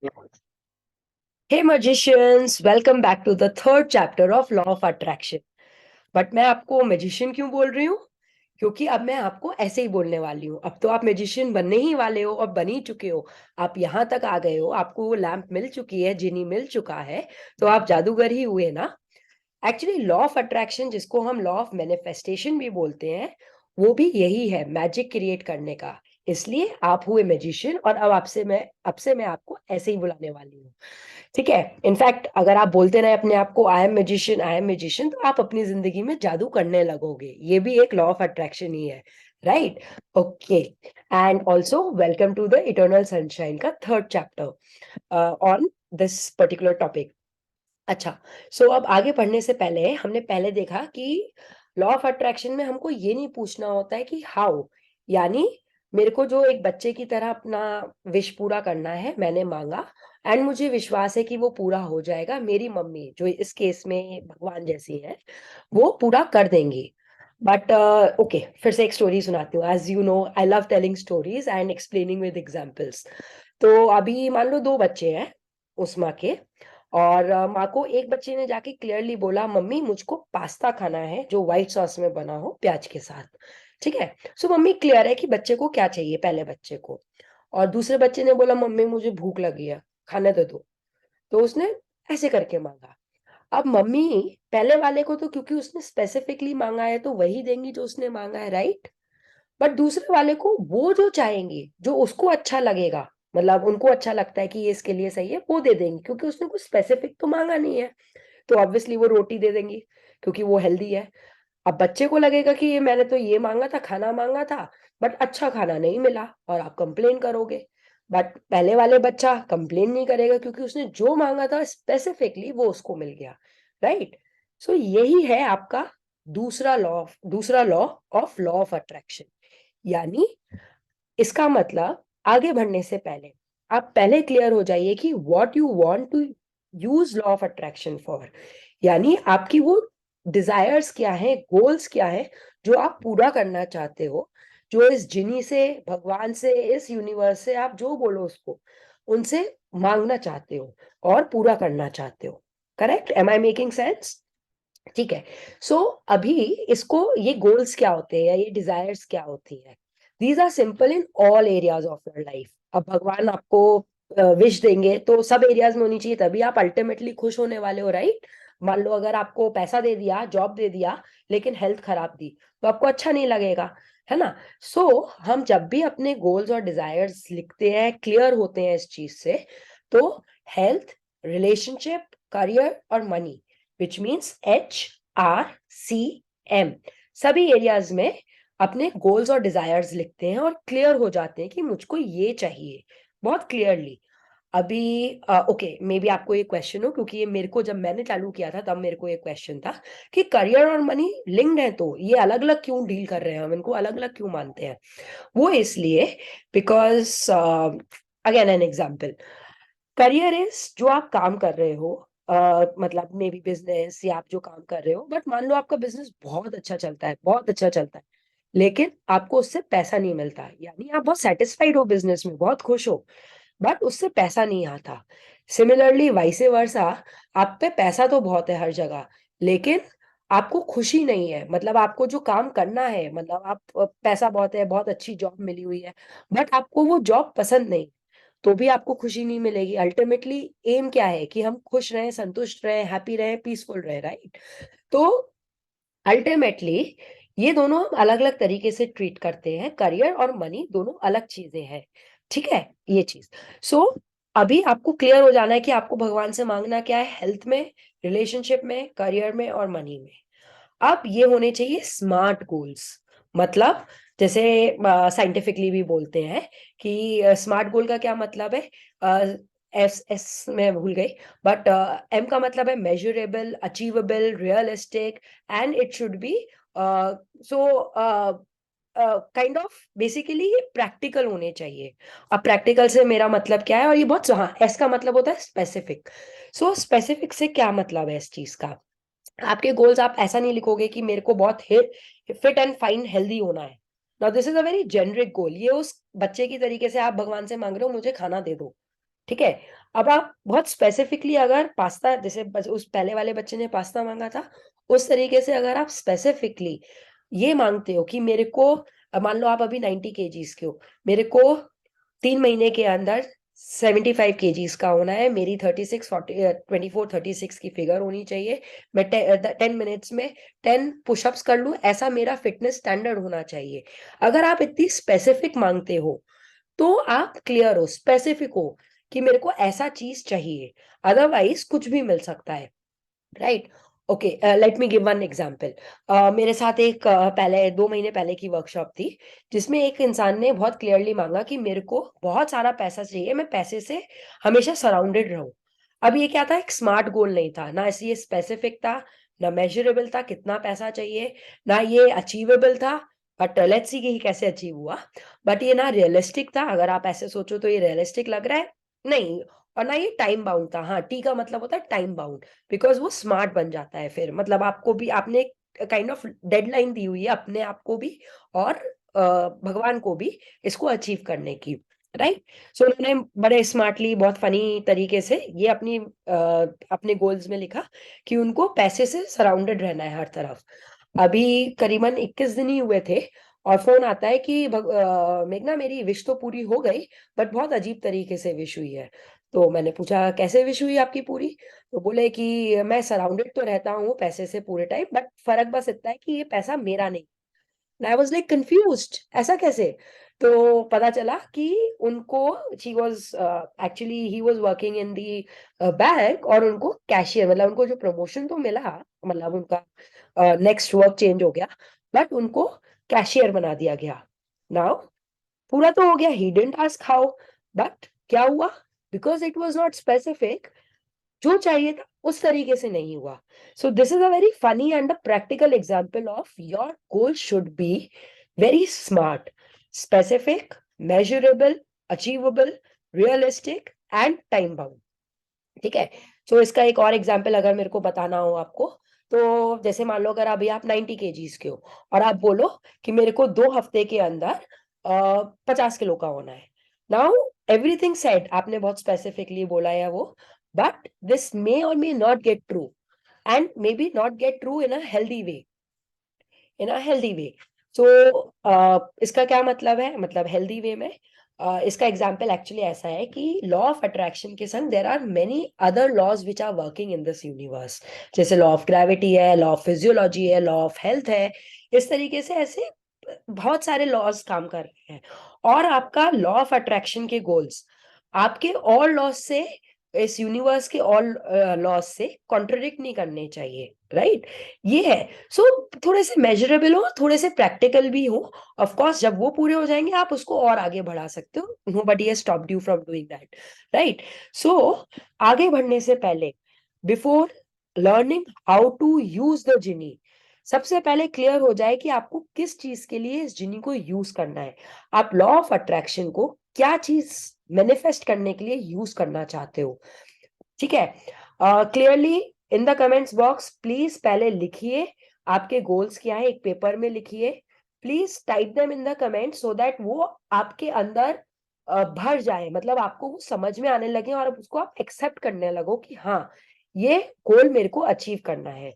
Hey magicians, welcome back to the third chapter of Law of Attraction. But मैं आपको magician क्यों बोल रही हूँ? क्योंकि अब मैं आपको ऐसे ही बोलने वाली हूँ। अब तो आप मैजिशियन बनने ही वाले हो और बन ही चुके हो। आप यहाँ तक आ गए हो, आपको वो लैंप मिल चुकी है, जिनी मिल चुका है, तो आप जादूगर ही हुए ना। एक्चुअली लॉ ऑफ अट्रैक्शन, जिसको हम लॉ ऑफ मैनिफेस्टेशन भी बोलते हैं, वो भी यही है, मैजिक क्रिएट करने का। इसलिए आप हुए मैजिशियन और अब से मैं आपको ऐसे ही बुलाने वाली हूँ। ठीक है। इनफैक्ट अगर आप बोलते रहे अपने आप को I am magician, I am magician, तो आप अपनी जिंदगी में जादू करने लगोगे। ये भी एक लॉ ऑफ अट्रैक्शन ही है, right? Okay. And also welcome to the eternal sunshine का third chapter on this particular topic. अच्छा, सो अब आगे बढ़ने से पहले हमने पहले देखा कि लॉ ऑफ अट्रैक्शन में हमको ये नहीं पूछना होता है कि हाउ, यानी मेरे को जो एक बच्चे की तरह अपना विश पूरा करना है, मैंने मांगा एंड मुझे विश्वास है कि वो पूरा हो जाएगा। मेरी मम्मी, जो इस केस में भगवान जैसी है, वो पूरा कर देंगी। बट ओके, फिर से एक स्टोरी सुनाती हूँ। As you know, I love telling stories and explaining with examples. तो अभी मान लो दो बच्चे हैं उस माँ के, और माँ को एक बच्चे ने जाके क्लियरली बोला, मम्मी मुझको पास्ता खाना है जो व्हाइट सॉस में बना हो प्याज के साथ। ठीक है। सो मम्मी क्लियर है कि बच्चे को क्या चाहिए, पहले बच्चे को। और दूसरे बच्चे ने बोला, मम्मी मुझे भूख लगी है, खाने दे दो। तो उसने ऐसे करके मांगा। अब मम्मी पहले वाले को तो, क्योंकि उसने स्पेसिफिकली मांगा है, तो वही देंगी जो उसने मांगा है, राइट? बट दूसरे वाले को वो जो चाहेंगे, जो उसको अच्छा लगेगा, मतलब उनको अच्छा लगता है कि ये इसके लिए सही है, वो दे देंगे, क्योंकि उसने कुछ स्पेसिफिक तो मांगा नहीं है। तो ऑब्वियसली वो रोटी दे देंगी, क्योंकि वो हेल्दी है। अब बच्चे को लगेगा कि ये मैंने तो ये मांगा था, खाना मांगा था, बट अच्छा खाना नहीं मिला, और आप कंप्लेन करोगे। बट पहले वाले बच्चा कंप्लेन नहीं करेगा, क्योंकि उसने जो मांगा था स्पेसिफिकली वो उसको मिल गया, राइट? सो यही है आपका दूसरा लॉ ऑफ अट्रैक्शन। यानी इसका मतलब, आगे बढ़ने से पहले आप पहले क्लियर हो जाइए कि what you want to use law of attraction for. यानी आपकी वो डिजायर्स क्या है, गोल्स क्या है, जो आप पूरा करना चाहते हो, जो इस जिनी से, भगवान से, इस यूनिवर्स से, आप जो बोलो उसको, उनसे मांगना चाहते हो और पूरा करना चाहते हो। Correct? Am I making sense? ठीक है। सो अभी इसको, ये गोल्स क्या होते हैं या ये डिजायर्स क्या होती है? These are simple in all areas of your life. अब भगवान आपको विश देंगे तो सब एरियाज में होनी चाहिए, तभी आप अल्टीमेटली खुश होने वाले हो, राइट? मान लो अगर आपको पैसा दे दिया, जॉब दे दिया, लेकिन हेल्थ खराब दी, तो आपको अच्छा नहीं लगेगा, है ना? सो हम जब भी अपने गोल्स और डिजायर्स लिखते हैं, क्लियर होते हैं इस चीज से, तो हेल्थ, रिलेशनशिप, करियर और मनी, विच मीन्स HRCM, सभी एरियाज में अपने गोल्स और डिजायर्स लिखते हैं और क्लियर हो जाते हैं कि मुझको ये चाहिए, बहुत क्लियरली। अभी ओके, मे बी आपको ये क्वेश्चन हो, क्योंकि ये मेरे को, जब मैंने चालू किया था तब मेरे को ये क्वेश्चन था कि करियर और मनी लिंक्ड है, तो ये अलग अलग क्यों डील कर रहे हैं, हम इनको अलग अलग क्यों मानते हैं? वो इसलिए, because again an example, career is जो आप काम कर रहे हो, मतलब मे बी बिजनेस, या आप जो काम कर रहे हो, बट मान लो आपका बिजनेस बहुत अच्छा चलता है, बहुत अच्छा चलता है, लेकिन आपको उससे पैसा नहीं मिलता है, यानी आप बहुत सेटिस्फाइड हो बिजनेस में, बहुत खुश हो, बट उससे पैसा नहीं आता। सिमिलरली वाइसे वर्सा, आप पे पैसा तो बहुत है हर जगह, लेकिन आपको खुशी नहीं है, मतलब आपको जो काम करना है, मतलब आप पैसा बहुत है, बहुत अच्छी जॉब मिली हुई है, बट आपको वो जॉब पसंद नहीं, तो भी आपको खुशी नहीं मिलेगी। अल्टीमेटली एम क्या है कि हम खुश रहें, संतुष्ट रहें, हैप्पी रहें, पीसफुल रहें, राइट? तो अल्टीमेटली ये दोनों हम अलग अलग तरीके से ट्रीट करते हैं, करियर और मनी दोनों अलग चीजें हैं। ठीक है, ये चीज। सो अभी आपको क्लियर हो जाना है कि आपको भगवान से मांगना क्या है, हेल्थ में, रिलेशनशिप में, करियर में और मनी में। अब ये होने चाहिए स्मार्ट गोल्स। मतलब जैसे साइंटिफिकली भी बोलते हैं कि स्मार्ट गोल का क्या मतलब है। एस एस मैं भूल गई, बट एम का मतलब है measurable, achievable, realistic, and it should be so kind of, basically ये प्रैक्टिकल होने चाहिए। अब प्रैक्टिकल से मेरा मतलब क्या है, और ये बहुत, हाँ, एस का मतलब होता है स्पेसिफिक। सो स्पेसिफिक से क्या मतलब है इस चीज का? आपके गोल्स, आप ऐसा नहीं लिखोगे कि मेरे को बहुत फिट एंड फाइन हेल्दी होना है। Now this is a very generic goal, ये उस बच्चे की तरीके से आप भगवान से मांग रहे हो, मुझे खाना दे दो, ठीक है। अब आप बहुत स्पेसिफिकली अगर पास्ता, जैसे उस पहले वाले बच्चे ने पास्ता मांगा था, उस तरीके से अगर आप स्पेसिफिकली ये मांगते हो कि मेरे को, मान लो आप अभी 90 kgs के हो, मेरे को 3 महीने के अंदर 75 kgs का होना है, मेरी 24 36 की फिगर होनी चाहिए, मैं 10 मिनट्स में 10 पुशअप्स कर लूं, ऐसा मेरा फिटनेस स्टैंडर्ड होना चाहिए। अगर आप इतनी स्पेसिफिक मांगते हो तो आप क्लियर हो, स्पेसिफिक हो कि मेरे को ऐसा चीज चाहिए, अदरवाइज कुछ भी मिल सकता है, right. Okay, let me give one example. मेरे साथ एक पहले 2 महीने पहले की वर्कशॉप थी, जिसमें एक इंसान ने बहुत क्लियरली मांगा कि मेरे को बहुत सारा पैसा चाहिए, मैं पैसे से हमेशा सराउंडेड रहूं। अब ये क्या था, एक स्मार्ट गोल नहीं था, ना ये स्पेसिफिक था, ना मेजरेबल था कितना पैसा चाहिए, ना ये अचीवेबल था, बट लेट्स सी कि कैसे अचीव हुआ। बट ये ना रियलिस्टिक था, अगर आप ऐसे सोचो तो ये रियलिस्टिक लग रहा है नहीं, और ना ये टाइम बाउंड था। हाँ, टी का मतलब होता है टाइम बाउंड, बिकॉज वो स्मार्ट बन जाता है फिर, मतलब आपको भी, आपने काइंड ऑफ डेडलाइन दी हुई है अपने आप को भी और भगवान को भी इसको अचीव करने की, राइट। सो उन्होंने बड़े स्मार्टली, बहुत फनी तरीके से ये अपने गोल्स में लिखा कि उनको पैसे से सराउंडेड रहना है हर तरफ। अभी करीबन 21 दिन ही हुए थे और फोन आता है कि मेघना, मेरी विश तो पूरी हो गई, बट बहुत अजीब तरीके से विश हुई है। तो मैंने पूछा कैसे विश हुई आपकी पूरी, तो बोले कि मैं सराउंडेड तो रहता हूँ पैसे से पूरे टाइम, बट फर्क बस इतना है कि ये पैसा मेरा नहीं। आई वॉज लाइक कंफ्यूज्ड, ऐसा कैसे। तो पता चला कि उनको, she was actually he was working in the bank, और उनको कैशियर, मतलब उनको जो प्रमोशन तो मिला, मतलब उनका नेक्स्ट वर्क चेंज हो गया, बट उनको कैशियर बना दिया गया। नाउ पूरा तो हो गया, he didn't ask how, but क्या हुआ, because it was not specific, जो चाहिए था उस तरीके से नहीं हुआ। So this is a very funny and a practical example of your goal should be very smart, specific, measurable, achievable, realistic and time bound. ठीक है। सो इसका एक और एग्जाम्पल अगर मेरे को बताना हो आपको, तो जैसे मान लो अगर अभी आप 90 kgs के हो और आप बोलो कि मेरे को 2 हफ्ते के अंदर 50 किलो का होना है। नाउ एवरीथिंग सेड, आपने बहुत स्पेसिफिकली बोला है वो, but this may or may not get true, and may be not get true in a healthy way, in a healthy way. So इसका क्या मतलब है, मतलब हेल्दी वे में इसका एग्जाम्पल एक्चुअली ऐसा है कि लॉ ऑफ अट्रैक्शन के संग there are many other laws which are working in this universe, जैसे लॉ ऑफ ग्रेविटी है, लॉ ऑफ फिजियोलॉजी है, लॉ ऑफ हेल्थ है। इस तरीके से ऐसे बहुत सारे लॉज काम कर रहे हैं, और आपका लॉ ऑफ अट्रैक्शन के गोल्स आपके और लॉज से, इस यूनिवर्स के और लॉज से कॉन्ट्रडिक्ट नहीं करने चाहिए, राइट। ये है। सो थोड़े से मेजरेबल हो, थोड़े से प्रैक्टिकल भी हो। ऑफ कोर्स जब वो पूरे हो जाएंगे आप उसको और आगे बढ़ा सकते हो, nobody has stopped you from doing that, right. So आगे बढ़ने से पहले, before learning how to use the genie, सबसे पहले क्लियर हो जाए कि आपको किस चीज के लिए इस जिनी को यूज करना है, आप लॉ ऑफ अट्रैक्शन को क्या चीज मैनिफेस्ट करने के लिए यूज करना चाहते हो। ठीक है। Clearly in the comments box please पहले लिखिए आपके गोल्स क्या है, एक पेपर में लिखिए, please type them in the comment so that वो आपके अंदर भर जाए, मतलब आपको वो समझ में आने लगे और उसको आप एक्सेप्ट करने लगो कि हाँ, ये गोल मेरे को अचीव करना है।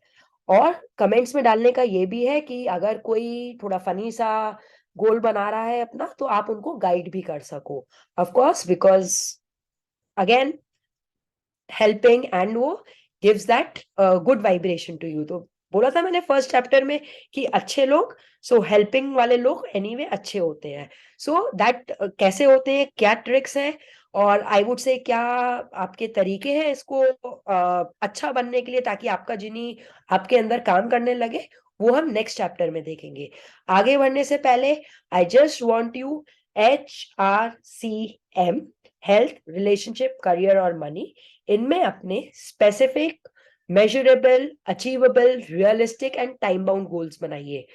और कमेंट्स में डालने का ये भी है कि अगर कोई थोड़ा फनी सा गोल बना रहा है अपना, तो आप उनको गाइड भी कर सको, of course, because again helping and वो gives that good vibration to you. तो बोला था मैंने फर्स्ट चैप्टर में कि अच्छे लोग, सो हेल्पिंग वाले लोग एनीवे अच्छे होते हैं। सो दैट कैसे होते हैं, क्या ट्रिक्स हैं, और आई वुड से क्या आपके तरीके हैं इसको अच्छा बनने के लिए, ताकि आपका जिनी आपके अंदर काम करने लगे, वो हम नेक्स्ट चैप्टर में देखेंगे। आगे बढ़ने से पहले I just want you, HRCM, health, relationship, career और मनी, इनमें अपने specific, measurable, achievable, realistic and time bound goals बनाइए।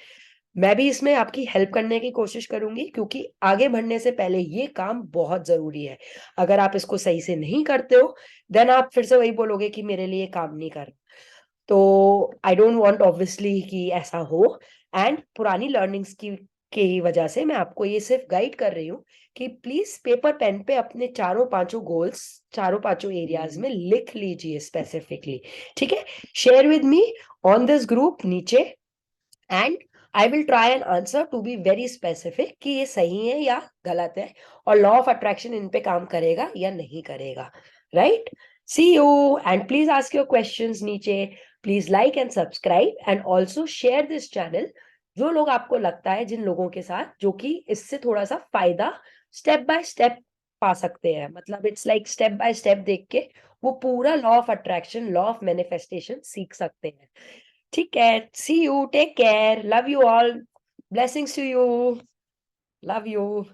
मैं भी इसमें आपकी हेल्प करने की कोशिश करूंगी, क्योंकि आगे बढ़ने से पहले ये काम बहुत जरूरी है। अगर आप इसको सही से नहीं करते हो, देन आप फिर से वही बोलोगे कि मेरे लिए काम नहीं कर। तो आई डोंट वांट ऑब्वियसली कि ऐसा हो, एंड पुरानी लर्निंग्स की की वजह से मैं आपको ये सिर्फ गाइड कर रही हूँ कि प्लीज पेपर पेन पे अपने चारों पांचों गोल्स, चारों पांचों एरियाज में लिख लीजिए स्पेसिफिकली, ठीक है? Share with me on this group नीचे, and I will try an answer to be very specific कि ये सही है या गलत है, और लॉ ऑफ अट्रैक्शन इन पे काम करेगा या नहीं करेगा, right? See you, and please ask your questions नीचे, please like and subscribe, and also share this channel जो लोग आपको लगता है, जिन लोगों के साथ जो कि इससे थोड़ा सा फायदा स्टेप बाय स्टेप पा सकते हैं, मतलब it's like step by step देख के वो पूरा law of attraction, law of manifestation सीख सकते हैं, ठीक है? See you, take care, love you all, blessings to you, love you.